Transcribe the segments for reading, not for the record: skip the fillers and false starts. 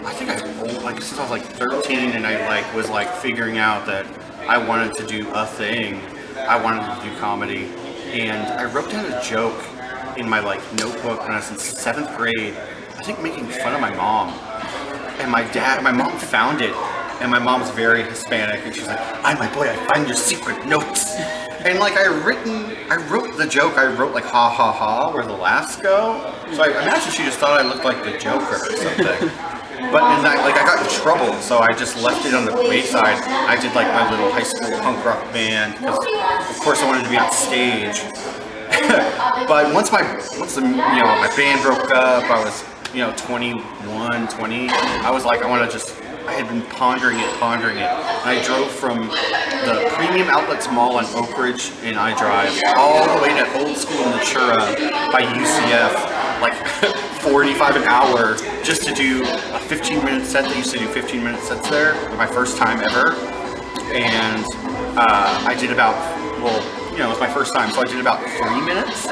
I think like since I was like 13, and I like was like figuring out that I wanted to do a thing. I wanted to do comedy, and I wrote down a joke in my like notebook when I was in 7th grade. I think making fun of my mom, and my mom found it, and my mom's very Hispanic, and she's like, my boy, I find your secret notes. And like I wrote the joke. I wrote like ha ha ha where the laughs go. So I imagine she just thought I looked like the Joker or something. But in that, like, I got in trouble, so I just left it on the wayside. I did like my little high school punk rock band because, of course, I wanted to be on stage. But once my band broke up, I was 21, 20. I was like, I had been pondering it. And I drove from the Premium Outlets Mall on Oak Ridge in iDrive all the way to Old School Natura by UCF, like 45 an hour, just to do a 15-minute set. They used to do 15-minute sets there, my first time ever. And I did about, it was my first time, so I did about 3 minutes.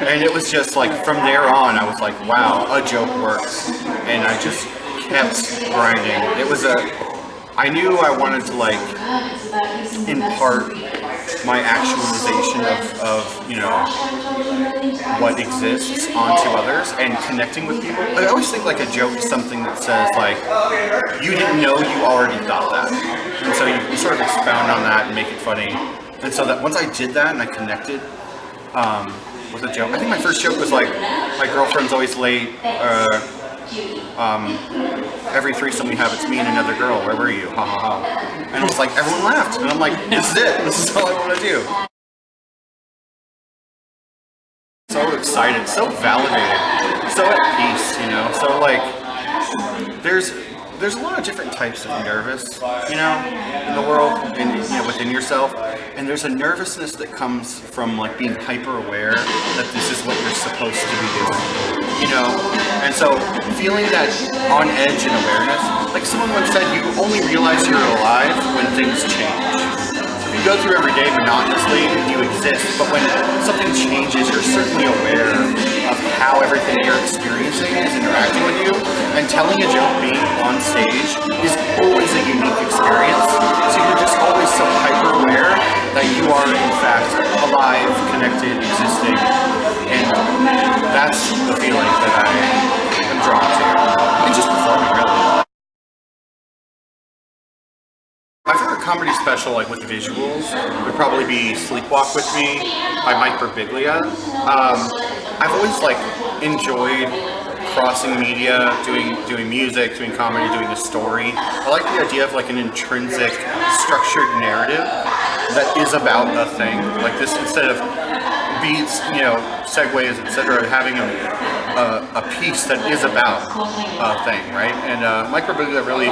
And it was just like, from there on, I was like, wow, a joke works. And I just kept grinding. I knew I wanted to like impart my actualization of what exists onto others and connecting with people. I always think like a joke is something that says like, you didn't know you already thought that. And so you sort of expound on that and make it funny. And so that once I did that and I connected with a joke, I think my first joke was like, my girlfriend's always late. Every threesome we have, it's me and another girl. Where were you? Ha ha ha. And it was like, everyone laughed. And I'm like, this is it. This is all I want to do. So excited, so validated, so at peace, So like, there's a lot of different types of nervous, in the world and within yourself. And there's a nervousness that comes from like being hyper aware that this is what you're supposed to be doing, And so feeling that on edge and awareness, like someone once said, you only realize you're alive when things change. So if you go through every day monotonously, you exist, but when something changes, you're certainly aware of how everything you're experiencing is interacting with you. And telling a joke being on stage is always a unique experience. So you're just always so hyper aware that you are in fact alive, connected, existing, and that's the feeling that I am drawn to. And just performing, really. My favorite comedy special, like with visuals, would probably be Sleepwalk With Me by Mike Birbiglia. I've always like enjoyed crossing media, doing music, doing comedy, doing a story. I like the idea of like an intrinsic, structured narrative that is about a thing. Like this, instead of beats, segues, etc., having a piece that is about a thing, right? And Mike Birbiglia really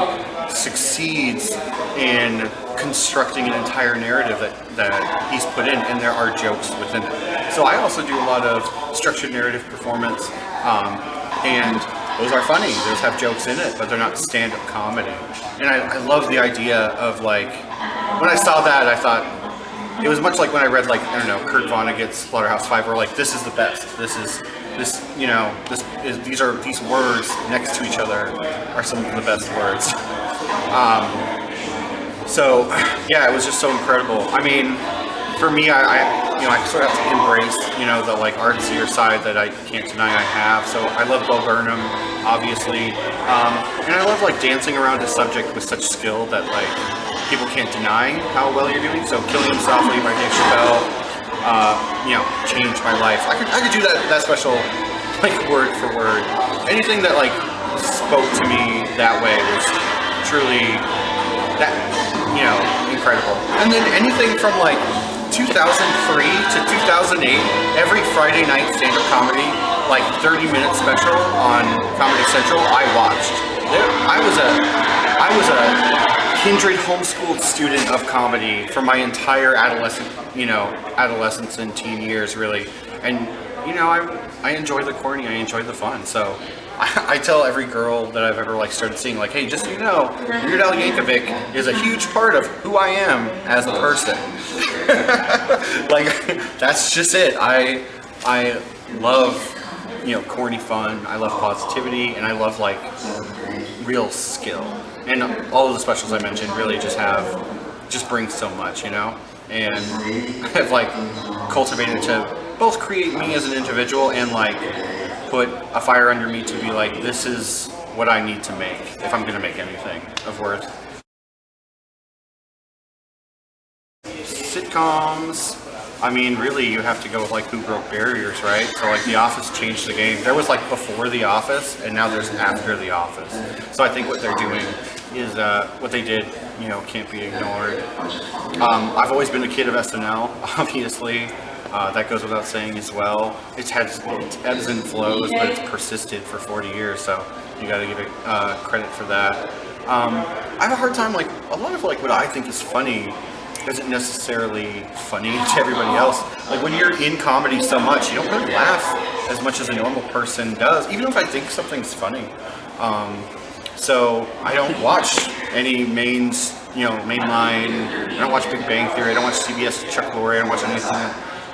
succeeds in constructing an entire narrative that he's put in, and there are jokes within it. So I also do a lot of structured narrative performance. And those are funny. Those have jokes in it, but they're not stand-up comedy. And I love the idea of like, when I saw that, I thought, it was much like when I read like, I don't know, Kurt Vonnegut's Slaughterhouse-Five, where like, this is the best. These words next to each other are some of the best words. So yeah, it was just so incredible. I mean, for me, I sort of have to embrace, the like artsier side that I can't deny I have. So I love Bo Burnham, obviously, and I love like dancing around a subject with such skill that like people can't deny how well you're doing. So Killing Him Softly by Dave Chappelle, changed my life. I could do that special, like word for word. Anything that like spoke to me that way was truly that, incredible. And then anything from like 2003 to 2008, every Friday night stand-up comedy, like 30-minute special on Comedy Central, I watched. I was a kindred homeschooled student of comedy for my entire adolescence and teen years, really. And I enjoy the corny, I enjoy the fun. So I tell every girl that I've ever like started seeing, like, hey, just so you know, Weird Al Yankovic is a huge part of who I am as a person. Like, that's just it. I love, corny fun. I love positivity, and I love like real skill. And all of the specials I mentioned really just bring so much, you know? And have like cultivated to both create me as an individual and like put a fire under me to be like, this is what I need to make if I'm gonna make anything of worth. Sitcoms, I mean, really, you have to go with like Who Broke Barriers, right? So like The Office changed the game. There was like before The Office, and now there's after The Office. So I think what they're doing is what they did, you know, can't be ignored. I've always been a kid of SNL, obviously. That goes without saying as well. It's had its ebbs and flows, but it's persisted for 40 years, so you got to give it credit for that. I have a hard time, like, a lot of like what I think is funny isn't necessarily funny to everybody else. Like when you're in comedy so much, you don't really laugh as much as a normal person does, even if I think something's funny. So I don't watch any mainline. I don't watch Big Bang Theory. I don't watch CBS Chuck Lorre. I don't watch anything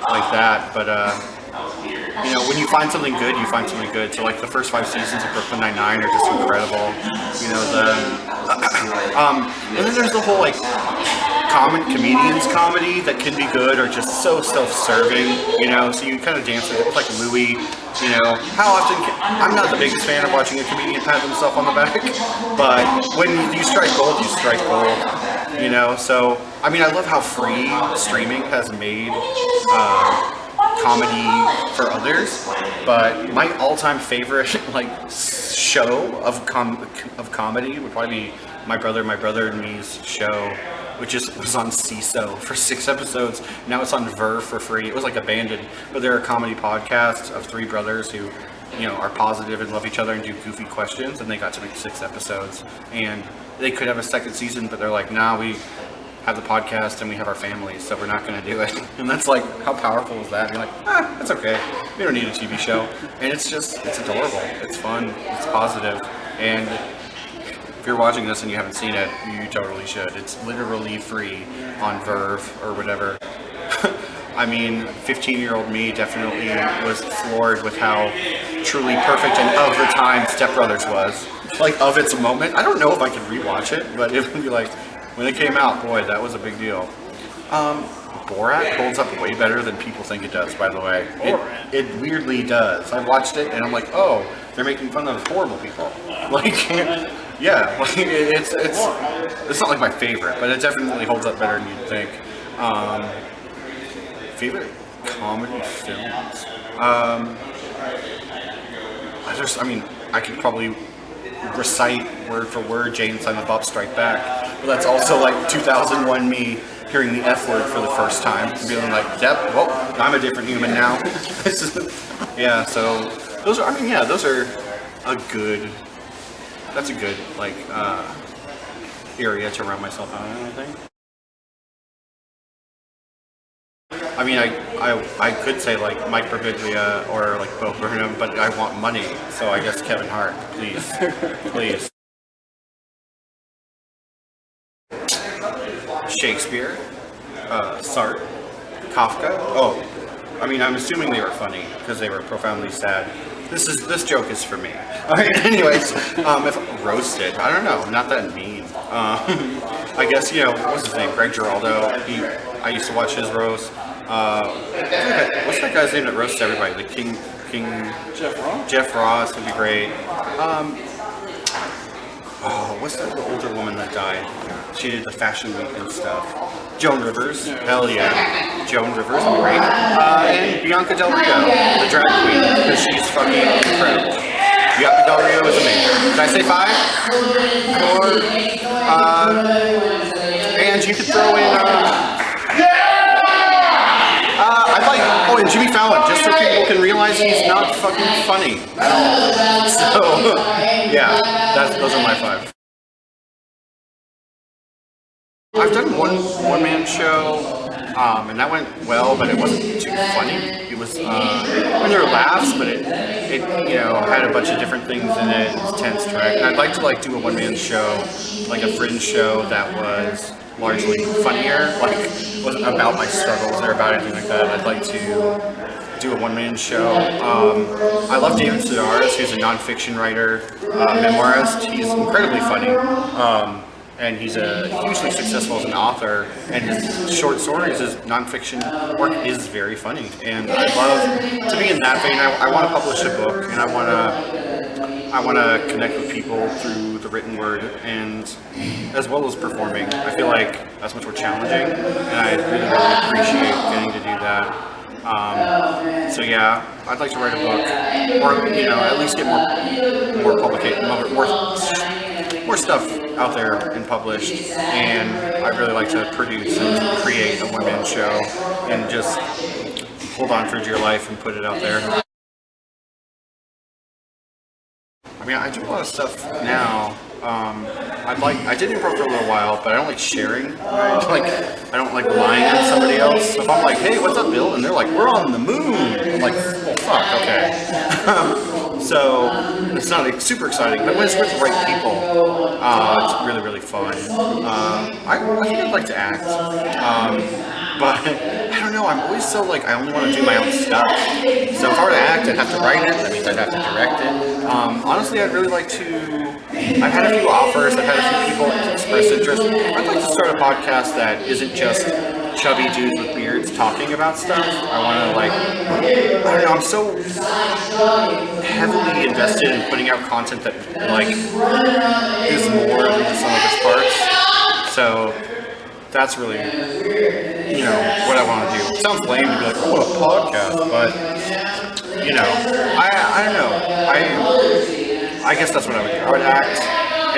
like that. But you know, when you find something good, you find something good. So like the first 5 seasons of Brooklyn Nine-Nine are just incredible. You know, and then there's the whole like comedians comedy that can be good or just so self-serving, you know, so you kind of dance with it. It's like Louis, you know, how often I'm not the biggest fan of watching a comedian pat himself on the back, but when you strike gold, you strike gold, you know. So I mean, I love how free streaming has made comedy for others, but my all-time favorite like show of comedy would probably be My Brother and Me's show, which was on CISO for 6 episodes. Now it's on Verve for free. It was like abandoned, but they're a comedy podcast of 3 brothers who, you know, are positive and love each other and do goofy questions, and they got to make 6 episodes. And they could have a second season, but they're like, nah, we have the podcast and we have our families, so we're not going to do it. And that's like, how powerful is that? And you're like, that's okay. We don't need a TV show. And it's adorable. It's fun. It's positive. And if you're watching this and you haven't seen it, you totally should. It's literally free on Verve or whatever. I mean, 15-year-old me definitely was floored with how truly perfect and of the time Step Brothers was. Like, of its moment. I don't know if I could rewatch it, but it would be like, when it came out, boy, that was a big deal. Borat holds up way better than people think it does, by the way. It weirdly does. I watched it and I'm like, oh, they're making fun of horrible people. Like, yeah, like it's not like my favorite, but it definitely holds up better than you'd think. Favorite comedy films? I could probably recite word for word Jay and Silent Bob Strike Back, but that's also like 2001 me hearing the F word for the first time and being like, yep, well, I'm a different human now. Yeah, so those are that's a good like area to run myself out in, I think. I mean, I could say like Mike Birbiglia or like Bo Burnham, but I want money, so I guess Kevin Hart, please, please. Shakespeare, Sartre, Kafka. Oh, I mean, I'm assuming they were funny because they were profoundly sad. This joke is for me. All right. Anyways, if roasted, I don't know, not that mean. I guess, you know, what's his name? Greg Giraldo. I used to watch his roast. What's that guy's name that roasts everybody? The King Jeff Ross? Jeff Ross would be great. What's that older woman that died? She did the Fashion Week and stuff. Joan Rivers. Hell yeah. Joan Rivers, great. And Bianca Del Rio, the drag queen, because she's fucking incredible. Bianca Del Rio is amazing. Did I say 5? And you could throw in, I'd like, and Jimmy Fallon, just so people can realize he's not fucking funny at all. So, yeah, those are my 5. I've done one-man show, and that went well, but it wasn't too funny. It was, and there were laughs, but it you know, had a bunch of different things in it. It was tense track. And I'd like to like do a one-man show, like a fringe show that was largely funnier, like wasn't about my struggles or about anything like that. I'd like to do a one-man show. I love David Sedaris, who's a nonfiction writer, memoirist. He's incredibly funny. And he's a hugely successful as an author, and his short stories, his nonfiction work is very funny. And I love to be in that vein. I want to publish a book, and I want to connect with people through the written word, and as well as performing. I feel like that's much more challenging, and I really, really appreciate getting to do that. So yeah, I'd like to write a book, or at least get more publication, more stuff out there and published. And I really like to produce and create a one-man show and just hold on for dear life and put it out there. I mean, I do a lot of stuff now. I did improv for a little while, but I don't like sharing. I don't like relying on somebody else. So if I'm like, hey, what's up, Bill? And they're like, we're on the moon. I'm like, oh, fuck, okay. So it's not like, super exciting, but when it's with the right people, it's really, really fun. I think I'd like to act. But I don't know, I'm always so I only want to do my own stuff. So if I were to act, I'd have to write it, that means I'd have to direct it. Honestly, I'd really like to, I've had a few offers, I've had a few people express interest. I'd like to start a podcast that isn't just chubby dudes with beards talking about stuff. I want to I don't know, I'm so heavily invested in putting out content that is more than the sum of its parts. So that's really, what I want to do. It sounds lame to be like, oh, a podcast, but, I don't know. I guess that's what I would do. I would act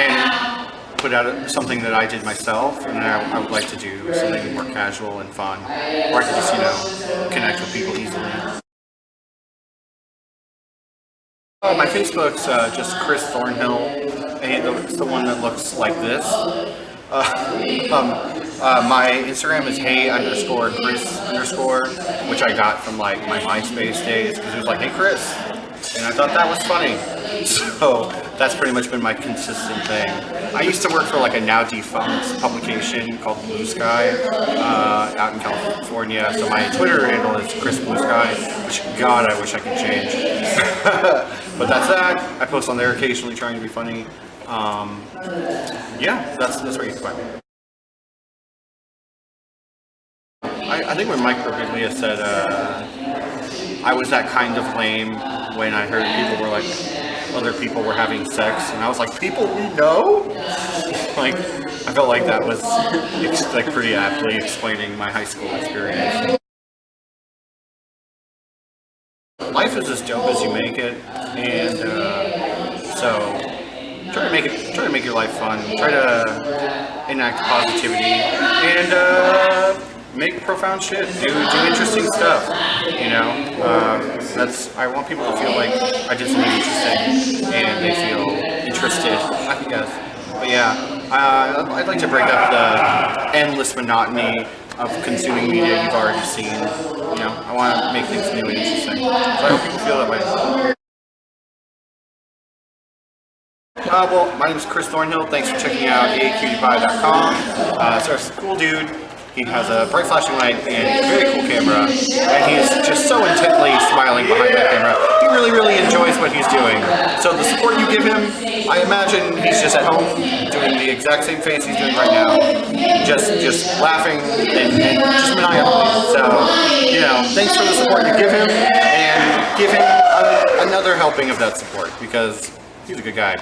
and put out something that I did myself, and then I would like to do something more casual and fun, where I could just, connect with people easily. My Facebook's just Chris Thornhill, and it's the one that looks like this. My Instagram is hey_Chris_, which I got from my MySpace days, because it was like, hey Chris, and I thought that was funny. So that's pretty much been my consistent thing. I used to work for a now defunct publication called Blue Sky out in California. So my Twitter handle is Chris Blue Sky, which God, I wish I could change. But that's that. I post on there occasionally, trying to be funny. Yeah, that's where you can find me. I think when Mike Birbiglia said I was that kind of lame when I heard people were other people were having sex, and I was like, people we know? I felt like that was pretty aptly explaining my high school experience. Life is as dope as you make it, and so try to make your life fun. Try to enact positivity and make profound shit. Do interesting stuff. I want people to feel like I did something interesting and they feel interested, I guess. But yeah, I'd like to break up the endless monotony of consuming media you've already seen. I want to make things new and interesting. So I hope people feel that way. Well, my name is Chris Thornhill. Thanks for checking out acutie.com. So it's a cool dude. He has a bright flashing light and a very cool camera, and he's just so intently smiling behind that camera. He really, really enjoys what he's doing. So the support you give him, I imagine he's just at home doing the exact same face he's doing right now, just laughing and just maniacally. So, thanks for the support you give him, and give him another helping of that support, because he's a good guy.